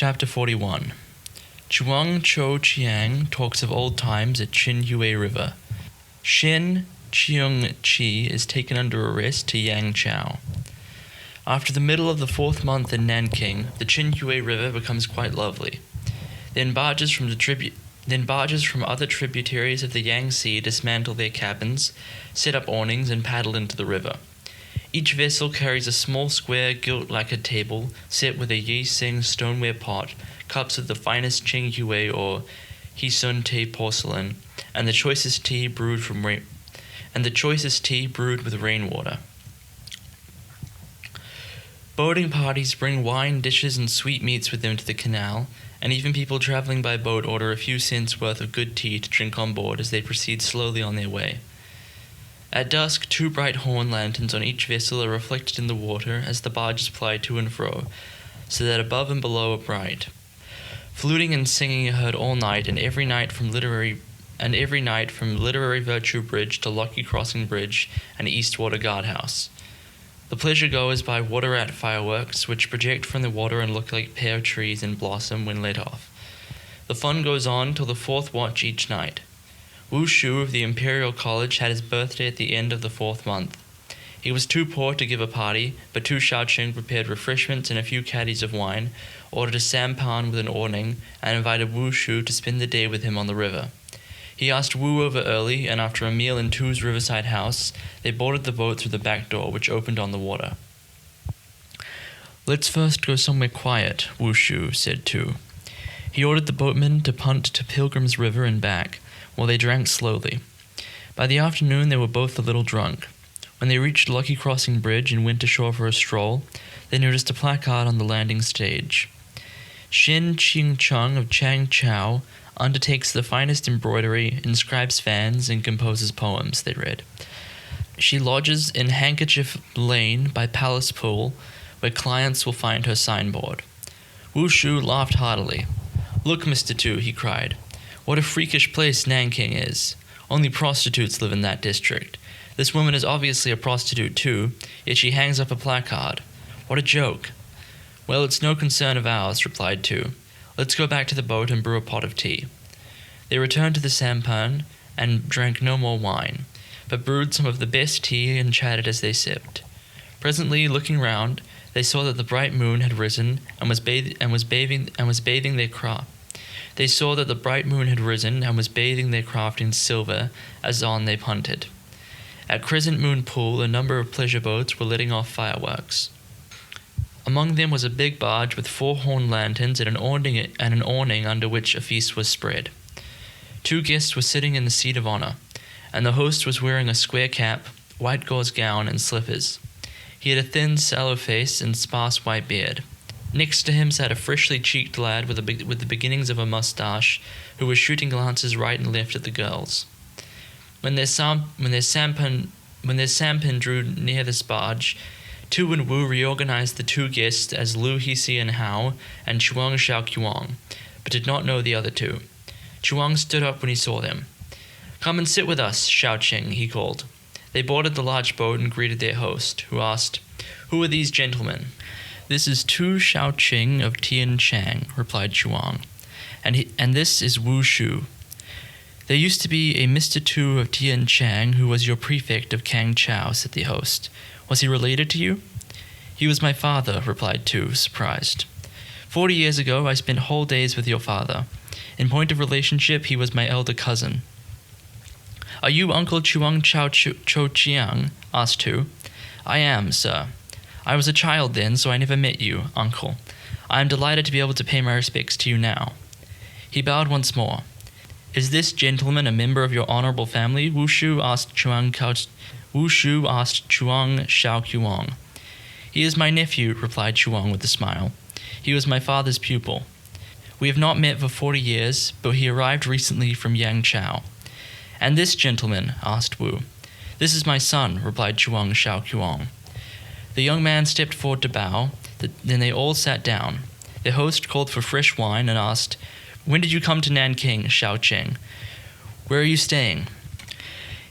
Chapter 41. Chuang Cho Chiang talks of old times at Chin Yue River. Shin Cheung Chi is taken under arrest to Yang Chao. After the middle of the 4th month in Nanking, the Chin Yue River becomes quite lovely. Then barges from other tributaries of the Yangtze dismantle their cabins, set up awnings, and paddle into the river. Each vessel carries a small square gilt like a table, set with a Yi Sing stoneware pot, cups of the finest Qing Yue or Hisun tea porcelain, and the choicest tea brewed with rainwater. Boating parties bring wine, dishes, and sweetmeats with them to the canal, and even people traveling by boat order a few cents worth of good tea to drink on board as they proceed slowly on their way. At dusk, 2 bright horn lanterns on each vessel are reflected in the water as the barges ply to and fro, so that above and below are bright. Fluting and singing are heard all night, and every night from Literary Virtue Bridge to Lockyer Crossing Bridge and Eastwater Guardhouse. The pleasure goers buy water rat fireworks, which project from the water and look like pear trees in blossom when lit off. The fun goes on till the 4th watch each night. Wu Shu of the Imperial College had his birthday at the end of the 4th month. He was too poor to give a party, but Tu Shaoqing prepared refreshments and a few caddies of wine, ordered a sampan with an awning, and invited Wu Shu to spend the day with him on the river. He asked Wu over early, and after a meal in Tu's riverside house, they boarded the boat through the back door, which opened on the water. "Let's first go somewhere quiet," Wu Shu said Tu. He ordered the boatmen to punt to Pilgrim's River and back, while they drank slowly. By the afternoon they were both a little drunk. When they reached Lucky Crossing Bridge and went ashore for a stroll, they noticed a placard on the landing stage. Shin Ching Chung of Chang Chao undertakes the finest embroidery, inscribes fans, and composes poems, they read. She lodges in Handkerchief Lane by Palace Pool, where clients will find her signboard. Wu Shu laughed heartily. "Look, Mr. Tu," he cried. "What a freakish place Nanking is. Only prostitutes live in that district. This woman is obviously a prostitute too, yet she hangs up a placard. What a joke." "Well, it's no concern of ours," replied Tu. "Let's go back to the boat and brew a pot of tea." They returned to the sampan and drank no more wine, but brewed some of the best tea and chatted as they sipped. Presently, looking round, they saw that the bright moon had risen and was bathing their craft. They saw that the bright moon had risen and was bathing their craft in silver as on they punted. At Crescent Moon Pool, a number of pleasure boats were letting off fireworks. Among them was a big barge with 4 horn lanterns and an awning under which a feast was spread. 2 guests were sitting in the seat of honor, and the host was wearing a square cap, white gauze gown, and slippers. He had a thin, sallow face and sparse white beard. Next to him sat a freshly cheeked lad with the beginnings of a mustache, who was shooting glances right and left at the girls. When their sampan drew near this barge, Tu and Wu reorganized the 2 guests as Lu Hisi and Hao and Chuang Xiaoqiang, but did not know the other 2. Chuang stood up when he saw them. "Come and sit with us, Shaoqing," he called. They boarded the large boat and greeted their host, who asked, "Who are these gentlemen?" "This is Tu Shaoqing of Tian Chang," replied Chuang, and this is Wu Shu. "There used to be a Mr. Tu of Tian Chang who was your prefect of Kang Chao," said the host. "Was he related to you?" "He was my father," replied Tu, surprised. 40 years ago, I spent whole days with your father. In point of relationship, he was my elder cousin." "Are you Uncle Chuang Cho Chiang?" asked Tu. "I am, sir. I was a child then, so I never met you, uncle. I am delighted to be able to pay my respects to you now." He bowed once more. "Is this gentleman a member of your honorable family?" Wu Shu asked Chuang Xiaoqiang. "He is my nephew," replied Chuang with a smile. "He was my father's pupil. We have not met for 40 years, but he arrived recently from Yangchao." "And this gentleman?" asked Wu. "This is my son," replied Chuang Xiaoqiang. The young man stepped forward to bow. Then they all sat down. The host called for fresh wine and asked, "When did you come to Nanking, Shaoqing? Where are you staying?"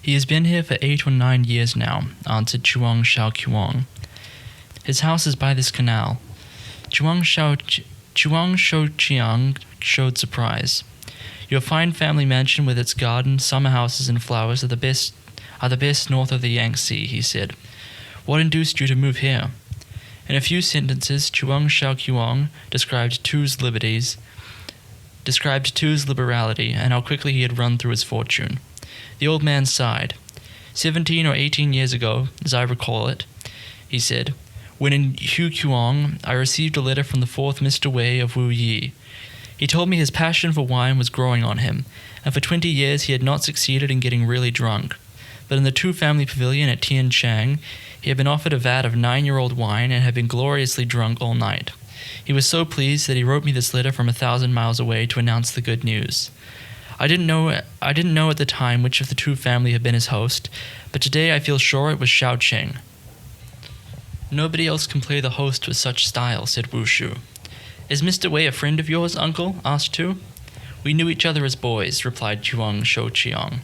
"He has been here for 8 or 9 years now," answered Chuang Xiaoqiang. "His house is by this canal." Chuang Chuang Shou-chiang showed surprise. Your fine family mansion with its garden, summer houses, and flowers are the best north of the Yangtze, he said. What induced you to move here? In a few sentences, Chuang Shao-kuang described Tu's liberality and how quickly he had run through his fortune. The old man sighed. 17 or 18 years ago, as I recall it, he said, when in Hukuang, I received a letter from the fourth Mr. Wei of Wu Yi. He told me his passion for wine was growing on him, and for 20 years he had not succeeded in getting really drunk. But in the two-family pavilion at Tianchang, he had been offered a vat of 9-year-old wine and had been gloriously drunk all night. He was so pleased that he wrote me this letter from 1,000 miles away to announce the good news. I didn't know at the time which of the two family had been his host, but today I feel sure it was Shao Cheng. Nobody else can play the host with such style, said Wu Shu. Is Mr. Wei a friend of yours, uncle? Asked Tu. We knew each other as boys, replied Chuang Shou-chiang.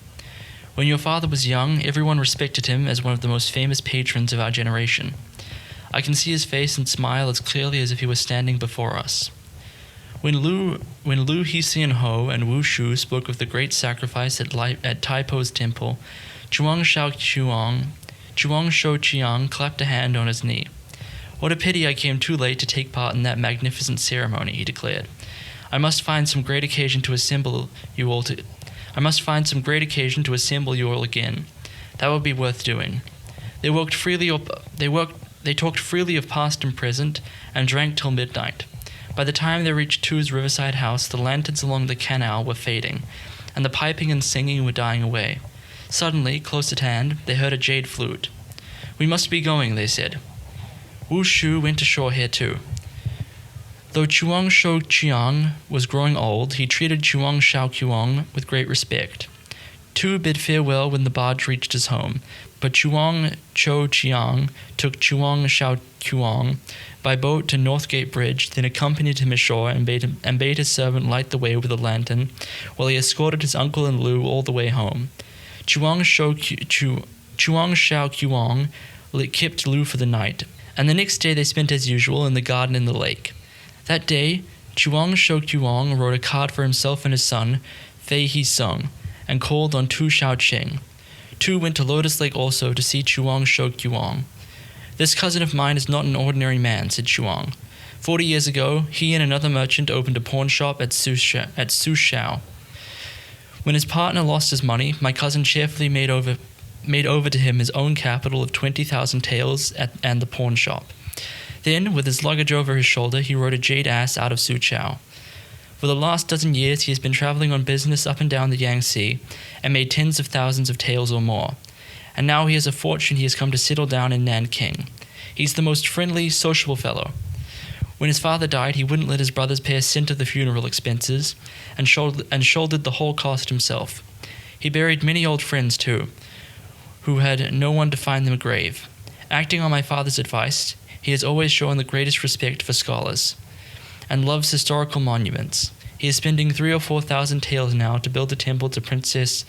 When your father was young, everyone respected him as one of the most famous patrons of our generation. I can see his face and smile as clearly as if he was standing before us. When Lu Hsian Ho and Wu Shu spoke of the great sacrifice at Taipo's temple, Chuang Shou-chiang clapped a hand on his knee. What a pity I came too late to take part in that magnificent ceremony, he declared. I must find some great occasion to assemble you all again. That would be worth doing. They talked freely of past and present, and drank till midnight. By the time they reached Tu's riverside house, the lanterns along the canal were fading, and the piping and singing were dying away. Suddenly, close at hand, they heard a jade flute. We must be going, they said. Wu Shu went ashore here too. Though Chuang Shou-chiang was growing old, he treated Chuang Shao-kuang with great respect. Tu bid farewell when the barge reached his home, but Chuang Shou-chiang took Chuang Shao-kuang by boat to Northgate Bridge, then accompanied him ashore and bade his servant light the way with a lantern, while he escorted his uncle and Lu all the way home. Chuang Shao-kuang kept Lu for the night, and the next day they spent as usual in the garden in the lake. That day, Chuang Shou-kuang wrote a card for himself and his son, Fei He-sung, and called on Tu Shao-cheng. Tu went to Lotus Lake also to see Chuang Shou-kuang. This cousin of mine is not an ordinary man, said Chuang. 40 years ago, he and another merchant opened a pawn shop at Sushao. When his partner lost his money, my cousin cheerfully made over to him his own capital of 20,000 taels and the pawn shop. Then, with his luggage over his shoulder, he rode a jade ass out of Suchao. For the last dozen years, he has been traveling on business up and down the Yangtze and made tens of thousands of taels or more. And now he has a fortune he has come to settle down in Nanking. He's the most friendly, sociable fellow. When his father died, he wouldn't let his brothers pay a cent of the funeral expenses and shouldered the whole cost himself. He buried many old friends, too, who had no one to find them a grave. Acting on my father's advice, he has always shown the greatest respect for scholars and loves historical monuments. He is spending 3,000 or 4,000 taels now to build a temple to Prince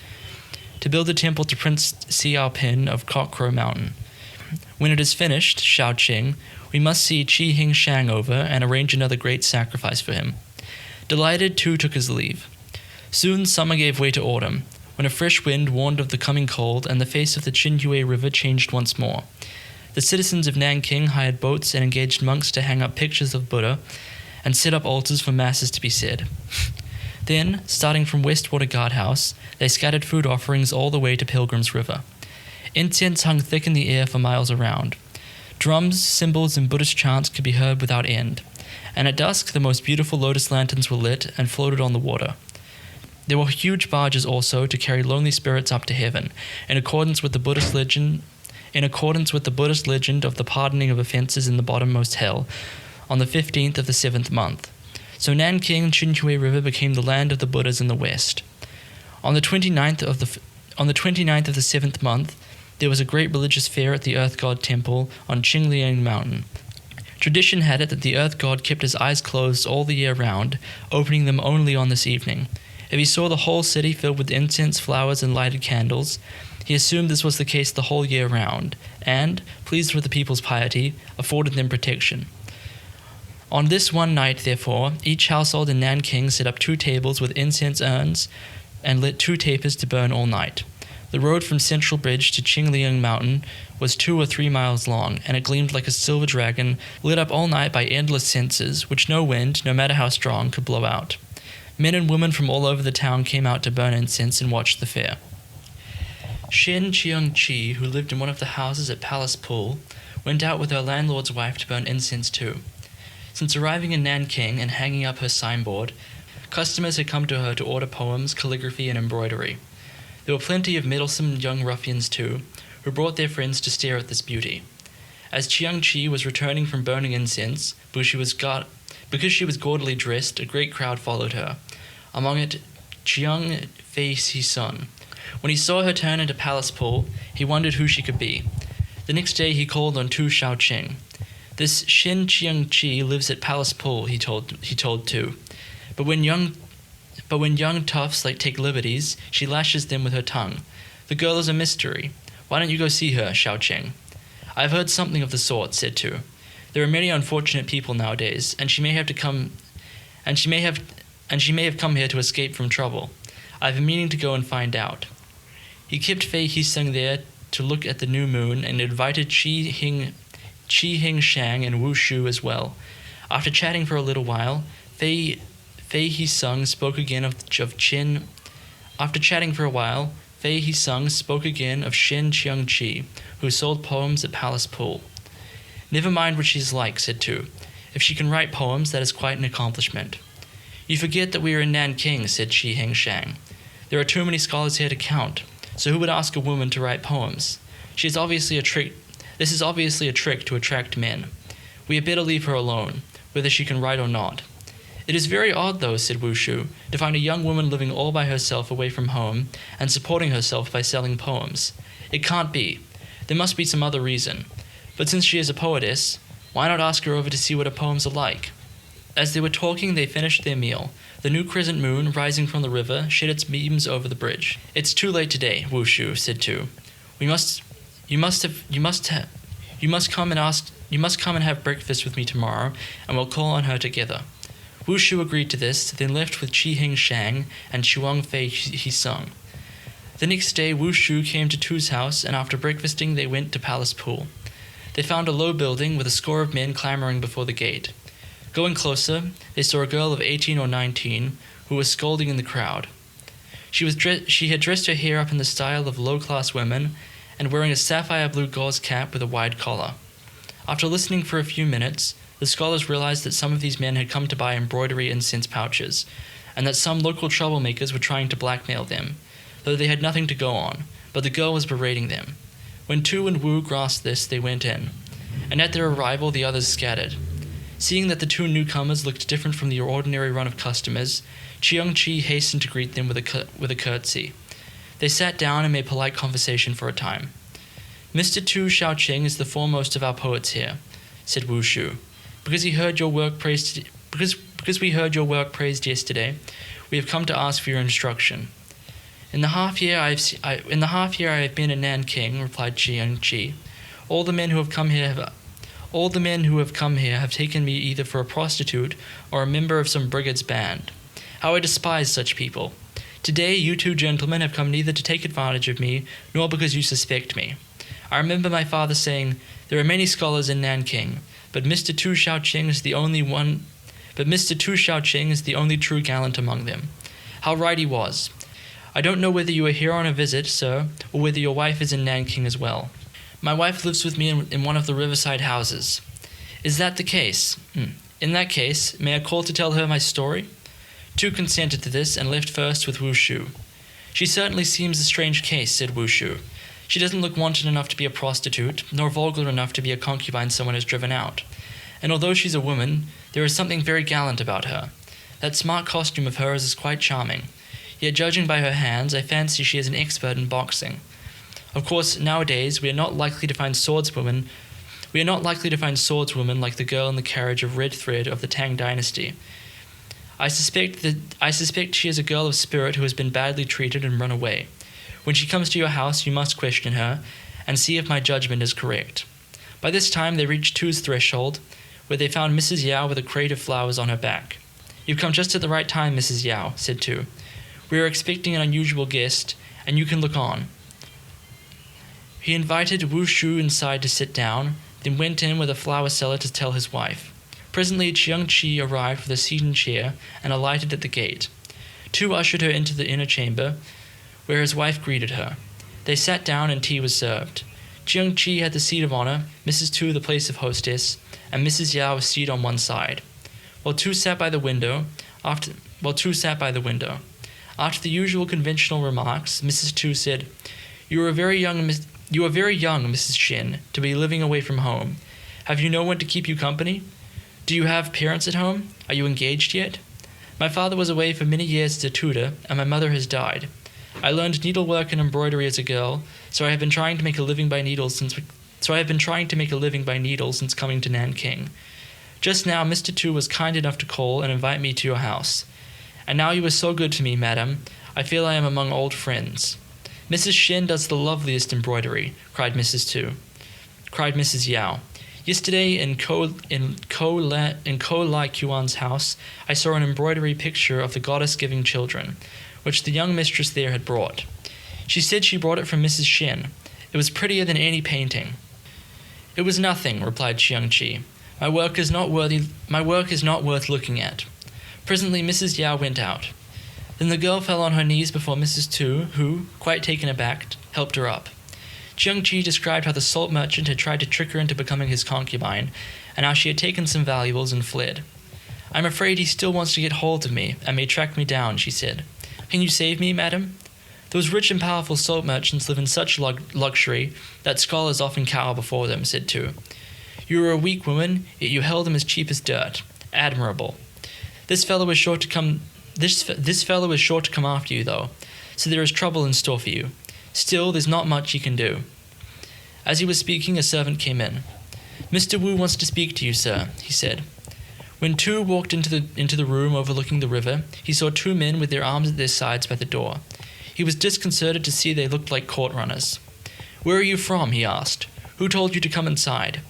Xiaopin of Cockcrow Mountain. When it is finished, Shao Cheng, we must see Qi Hing Shang over and arrange another great sacrifice for him. Delighted, Tu took his leave. Soon summer gave way to autumn, when a fresh wind warned of the coming cold, and the face of the Qinhui River changed once more. The citizens of Nanking hired boats and engaged monks to hang up pictures of Buddha and set up altars for masses to be said. Then, starting from Westwater Guardhouse, they scattered food offerings all the way to Pilgrim's River. Incense hung thick in the air for miles around. Drums, cymbals, and Buddhist chants could be heard without end, and at dusk the most beautiful lotus lanterns were lit and floated on the water. There were huge barges also to carry lonely spirits up to heaven, in accordance with the Buddhist legend of the pardoning of offences in the bottommost hell, on the 15th of the 7th month. So Nanking Qinhui River became the land of the Buddhas in the west. On the 29th of the 7th month, there was a great religious fair at the Earth God Temple on Qingliang Mountain. Tradition had it that the Earth God kept his eyes closed all the year round, opening them only on this evening. If he saw the whole city filled with incense, flowers, and lighted candles, he assumed this was the case the whole year round, and, pleased with the people's piety, afforded them protection. On this one night, therefore, each household in Nanking set up 2 tables with incense urns and lit 2 tapers to burn all night. The road from Central Bridge to Qingliang Mountain was 2 or 3 miles long, and it gleamed like a silver dragon, lit up all night by endless censers, which no wind, no matter how strong, could blow out. Men and women from all over the town came out to burn incense and watch the fair. Shin Cheung-chi, who lived in one of the houses at Palace Pool, went out with her landlord's wife to burn incense too. Since arriving in Nanking and hanging up her signboard, customers had come to her to order poems, calligraphy, and embroidery. There were plenty of meddlesome young ruffians too, who brought their friends to stare at this beauty. As Cheung-chi was returning from burning incense, because she was gaudily dressed, a great crowd followed her. Among it, Chiang Fei-si-sun. When he saw her turn into Palace Pool, he wondered who she could be. The next day he called on Tu Shaoqing. This Shin Cheung-chi lives at Palace Pool, he told Tu. But when young toughs take liberties, she lashes them with her tongue. The girl is a mystery. Why don't you go see her, Shaoqing? I have heard something of the sort, said Tu. There are many unfortunate people nowadays, and she may have come here to escape from trouble. I have been meaning to go and find out. He kept Fei Hiseng there to look at the new moon and invited Qi Hing Shang and Wu Shu as well. After chatting for a little while, Fei Hiseng spoke again of Shin Cheung-chi, who sold poems at Palace Pool. Never mind what she's like, said Tu. If she can write poems, that is quite an accomplishment. You forget that we are in Nanking, said Qi Hing Shang. There are too many scholars here to count, so who would ask a woman to write poems? This is obviously a trick to attract men. We had better leave her alone, whether she can write or not. It is very odd, though, said Wu Shu, to find a young woman living all by herself away from home and supporting herself by selling poems. It can't be. There must be some other reason. But since she is a poetess, why not ask her over to see what her poems are like? As they were talking, they finished their meal. The new crescent moon, rising from the river, shed its beams over the bridge. It's too late today, Wu Shu said Tu. You must come and have breakfast with me tomorrow, and we'll call on her together. Wu Shu agreed to this, then left with Qi Hing Shang and Chuang Fei Hiseng. The next day, Wu Shu came to Tu's house, and after breakfasting, they went to Palace Pool. They found a low building with a score of men clamoring before the gate. Going closer, they saw a girl of 18 or 19 who was scolding in the crowd. She had dressed her hair up in the style of low-class women and wearing a sapphire blue gauze cap with a wide collar. After listening for a few minutes, the scholars realized that some of these men had come to buy embroidery incense pouches, and that some local troublemakers were trying to blackmail them, though they had nothing to go on, but the girl was berating them. When Tu and Wu grasped this, they went in, and at their arrival the others scattered. Seeing that the 2 newcomers looked different from the ordinary run of customers, Cheung-chi hastened to greet them with a curtsy. They sat down and made polite conversation for a time. Mr. Tu Shaoqing is the foremost of our poets here, said Wu Shu. Because we heard your work praised yesterday, we have come to ask for your instruction. In the half year I have been in Nanking, replied Cheung-chi. All the men who have come here have taken me either for a prostitute or a member of some brigade's band. How I despise such people. Today you 2 gentlemen have come neither to take advantage of me nor because you suspect me. I remember my father saying, there are many scholars in Nanking, but Mr. Tu Shaoqing is the only true gallant among them. How right he was. I don't know whether you are here on a visit, sir, or whether your wife is in Nanking as well. My wife lives with me in one of the riverside houses. Is that the case? In that case, may I call to tell her my story? Tu consented to this and left first with Wu Shu. She certainly seems a strange case, said Wu Shu. She doesn't look wanton enough to be a prostitute, nor vulgar enough to be a concubine someone has driven out. And although she's a woman, there is something very gallant about her. That smart costume of hers is quite charming. Yet judging by her hands, I fancy she is an expert in boxing. Of course, nowadays, we are not likely to find swordswomen like the girl in the carriage of red thread of the Tang dynasty. I suspect she is a girl of spirit who has been badly treated and run away. When she comes to your house, you must question her, and see if my judgment is correct. By this time they reached Tu's threshold, where they found Mrs. Yao with a crate of flowers on her back. "You've come just at the right time, Mrs. Yao," said Tu. "We are expecting an unusual guest, and you can look on." He invited Wu Shu inside to sit down, then went in with a flower seller to tell his wife. Presently Chiang Chi arrived with a seat and chair and alighted at the gate. Tu ushered her into the inner chamber, where his wife greeted her. They sat down and tea was served. Chiang Chi had the seat of honor, Mrs. Tu the place of hostess, and Mrs. Yao was seated on one side, while Tu sat by the window. After the usual conventional remarks, Mrs. Tu said, "You are very young, Mrs. Shin, to be living away from home. Have you no one to keep you company? Do you have parents at home? Are you engaged yet? My father was away for many years as a tutor, and my mother has died. I learned needlework and embroidery as a girl, so I have been trying to make a living by needles since coming to Nanking. Just now Mr. Tu was kind enough to call and invite me to your house. And now you are so good to me, madam, I feel I am among old friends." "Mrs. Shin does the loveliest embroidery," cried Mrs. Yao. "Yesterday in Ko Lai Kuan's house, I saw an embroidery picture of the goddess giving children, which the young mistress there had brought. She said she brought it from Mrs. Shin. It was prettier than any painting." "It was nothing," replied Chiang Chi. My work is not worth looking at." Presently Mrs. Yao went out. Then the girl fell on her knees before Mrs. Tu, who, quite taken aback, helped her up. Chiang Chi described how the salt merchant had tried to trick her into becoming his concubine, and how she had taken some valuables and fled. "I'm afraid he still wants to get hold of me, and may track me down," she said. "Can you save me, madam? Those rich and powerful salt merchants live in such luxury that scholars often cower before them," said Tu. "You are a weak woman, yet you held them as cheap as dirt. Admirable. This fellow is sure to come after you, though, so there is trouble in store for you. Still, there's not much he can do." As he was speaking, a servant came in. "Mr. Wu wants to speak to you, sir," he said. When Tu walked into the room overlooking the river, he saw two men with their arms at their sides by the door. He was disconcerted to see they looked like court runners. "Where are you from?" he asked. "Who told you to come inside?"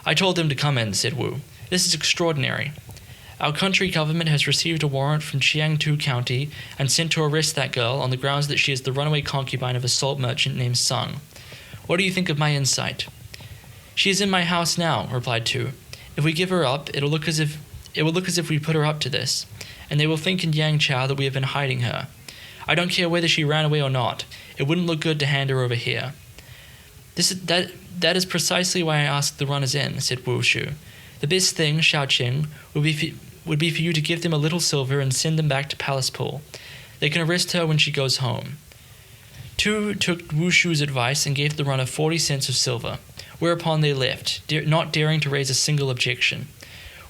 "I told them to come in," said Wu. "This is extraordinary. Our country government has received a warrant from Chiangtu County and sent to arrest that girl on the grounds that she is the runaway concubine of a salt merchant named Sung. What do you think of my insight?" "She is in my house now," replied Tu. "If we give her up, it will look as if we put her up to this, and they will think in Yangchao that we have been hiding her. I don't care whether she ran away or not. It wouldn't look good to hand her over here." That is precisely why I asked the runners in," said Wu Shu. "The best thing, Xiaoqing, would be for you to give them a little silver and send them back to Palace Pool. They can arrest her when she goes home." Tu took Wu Shu's advice and gave the runner 40 cents of silver, whereupon they left, not daring to raise a single objection.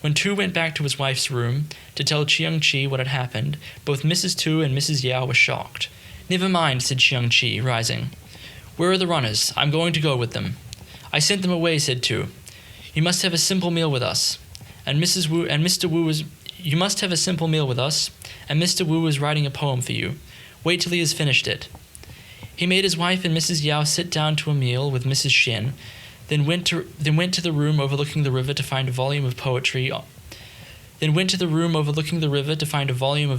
When Tu went back to his wife's room to tell Chiang Chi what had happened, both Mrs. Tu and Mrs. Yao were shocked. "Never mind," said Chiang Chi, rising. "Where are the runners? I'm going to go with them." "I sent them away," said Tu. "You must have a simple meal with us." You must have a simple meal with us, and Mr. Wu is writing a poem for you. Wait till he has finished it." He made his wife and Mrs. Yao sit down to a meal with Mrs. Shin, then went to the room overlooking the river to find a volume of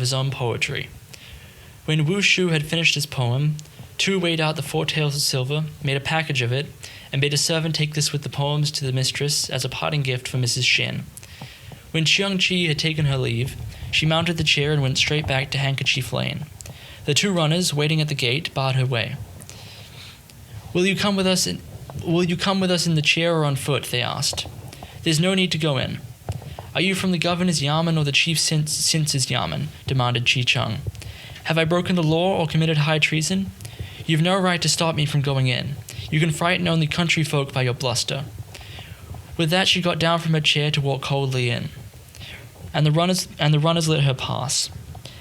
his own poetry. When Wu Shu had finished his poem, Tu weighed out the 4 taels of silver, made a package of it, and bade a servant take this with the poems to the mistress as a parting gift for Mrs. Shin. When Chiang Chi had taken her leave, she mounted the chair and went straight back to Handkerchief Lane. The 2 runners, waiting at the gate, barred her way. Will you come with us in the chair or on foot?" they asked. "There's no need to go in." "Are you from the governor's yamen or the chief censor's yamen?" demanded Chi Chung. "Have I broken the law or committed high treason? You've no right to stop me from going in. You can frighten only country folk by your bluster." With that she got down from her chair to walk coldly in, and the runners let her pass.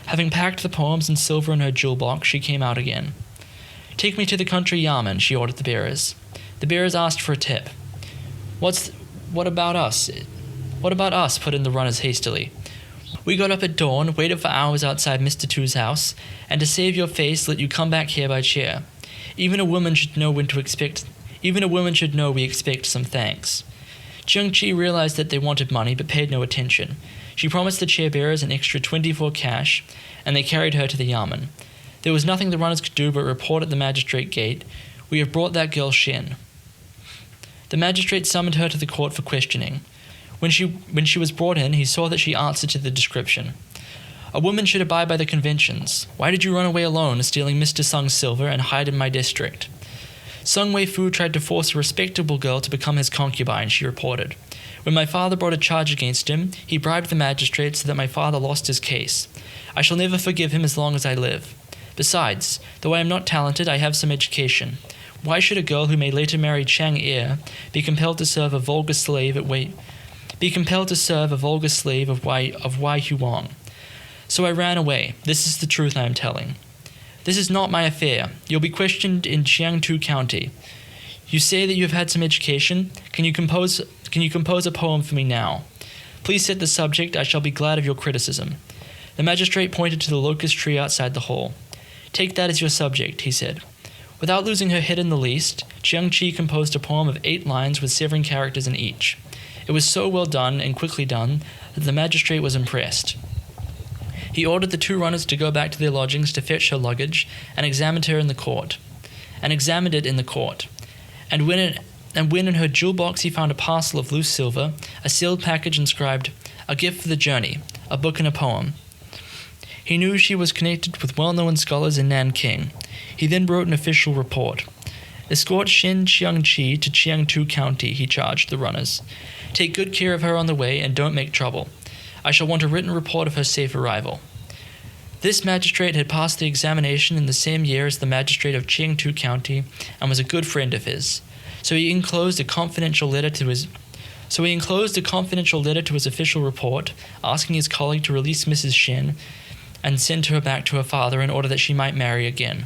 Having packed the poems and silver in her jewel box, she came out again. "Take me to the country yamen," she ordered the bearers. The bearers asked for a tip. What about us?" put in the runners hastily. "We got up at dawn, waited for hours outside Mr. Tu's house, and to save your face, let you come back here by chair. Even a woman should know we expect some thanks." Jiang-Qi realized that they wanted money but paid no attention. She promised the chair-bearers an extra 24 cash, and they carried her to the Yamen. There was nothing the runners could do but report at the magistrate gate, "We have brought that girl Shin." The magistrate summoned her to the court for questioning. When she was brought in, he saw that she answered to the description. "A woman should abide by the conventions. Why did you run away alone, stealing Mr. Sung's silver, and hide in my district?" "Sung Wei-fu tried to force a respectable girl to become his concubine," she reported. "When my father brought a charge against him, he bribed the magistrate so that my father lost his case. I shall never forgive him as long as I live. Besides, though I am not talented, I have some education. Why should a girl who may later marry Chang Er be compelled to serve a vulgar slave of Wei Huang? So I ran away. This is the truth I am telling. This is not my affair. You'll be questioned in Jiangtu County. You say that you have had some education. Can you compose a poem for me now? Please set the subject. I shall be glad of your criticism." The magistrate pointed to the locust tree outside the hall. "Take that as your subject," he said. Without losing her head in the least, Jiang-Qi composed a poem of 8 lines with 7 characters in each. It was so well done and quickly done that the magistrate was impressed. He ordered the 2 runners to go back to their lodgings to fetch her luggage and examined it in the court. And when in her jewel box he found a parcel of loose silver, a sealed package inscribed, "A gift for the journey, a book and a poem." He knew she was connected with well-known scholars in Nanking. He then wrote an official report. "Escort Shin Jiang-Qi to Jiangtu County," he charged the runners. "Take good care of her on the way and don't make trouble. I shall want a written report of her safe arrival." This magistrate had passed the examination in the same year as the magistrate of Jiangtu County and was a good friend of his. So he enclosed a confidential letter to his official report, asking his colleague to release Mrs. Shin and send her back to her father in order that she might marry again.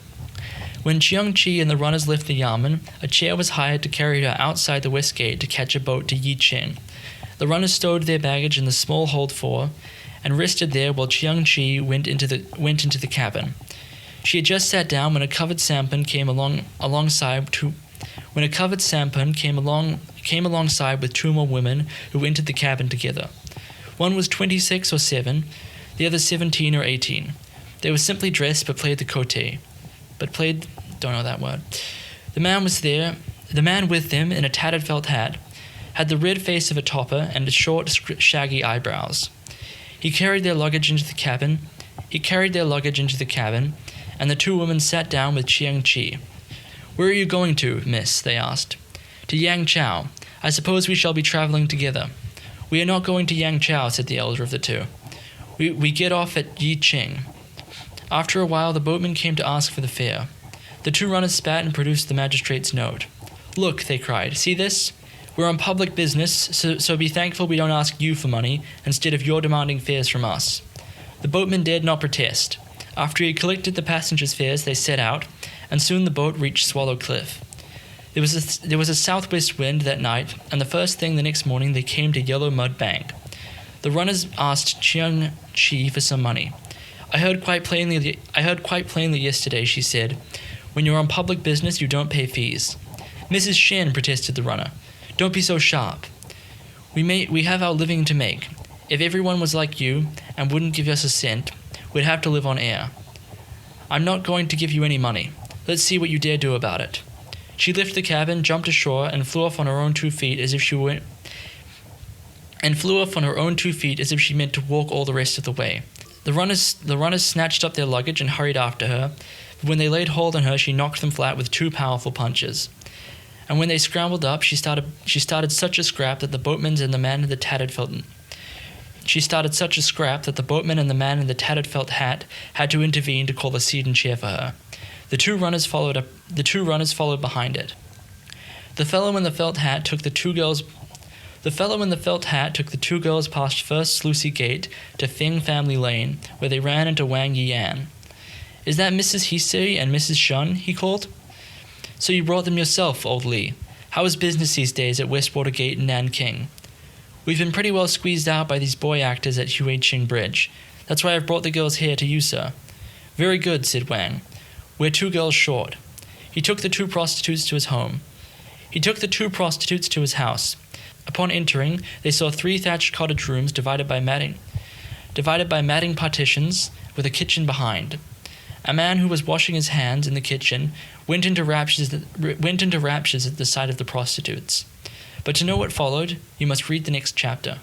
When Jiang-Qi and the runners left the Yamen, a chair was hired to carry her outside the west gate to catch a boat to Yicheng. The runners stowed their baggage in the small hold 4 and rested there while Jiang-Qi went into the cabin. She had just sat down when a covered sampan came alongside with 2 more women who entered the cabin together. One was 26 or 7, the other 17 or 18. They were simply dressed but played the kote. Don't know that word. The man with them in a tattered felt hat had the red face of a toper and short, shaggy eyebrows. He carried their luggage into the cabin, and the 2 women sat down with Jiang-Qi. "Where are you going to, miss?" they asked. "To Yangchao. I suppose we shall be traveling together." "We are not going to Yangchao," said the elder of the 2. We get off at Yicheng." After a while, the boatman came to ask for the fare. The 2 runners spat and produced the magistrate's note. "Look," they cried, "see this? We're on public business, so be thankful we don't ask you for money instead of your demanding fares from us." The boatman dared not protest. After he had collected the passengers' fares, they set out, and soon the boat reached Swallow Cliff. There was a southwest wind that night, and the first thing the next morning they came to Yellow Mud Bank. The runners asked Jiang-Qi for some money. I heard quite plainly yesterday," she said. "When you're on public business, you don't pay fees." "Mrs. Shin," protested the runner, "don't be so sharp. We have our living to make. If everyone was like you and wouldn't give us a cent, we'd have to live on air. I'm not going to give you any money. Let's see what you dare do about it." She left the cabin, jumped ashore, and flew off on her own 2 feet as if she meant to walk all the rest of the way. The runners snatched up their luggage and hurried after her, but when they laid hold on her, she knocked them flat with 2 powerful punches. And when they scrambled up, she started such a scrap that the boatman and the man in the tattered felt hat had to intervene to call a seat and chair for her. The two runners followed behind it. The fellow in the felt hat took the 2 girls past First Sluicy Gate to Feng Family Lane, where they ran into Wang Yian. "Is that Mrs. Hisei and Mrs. Shun?" he called. "So you brought them yourself, old Li. How is business these days at Westwater Gate in Nanking?" "We've been pretty well squeezed out by these boy actors at Huiqing Bridge. That's why I've brought the girls here to you, sir." "Very good," said Wang. "We're 2 girls short." He took the 2 prostitutes to his house. Upon entering, they saw 3 thatched cottage rooms divided by matting partitions, with a kitchen behind. A man who was washing his hands in the kitchen went into raptures at the sight of the prostitutes. But to know what followed, you must read the next chapter.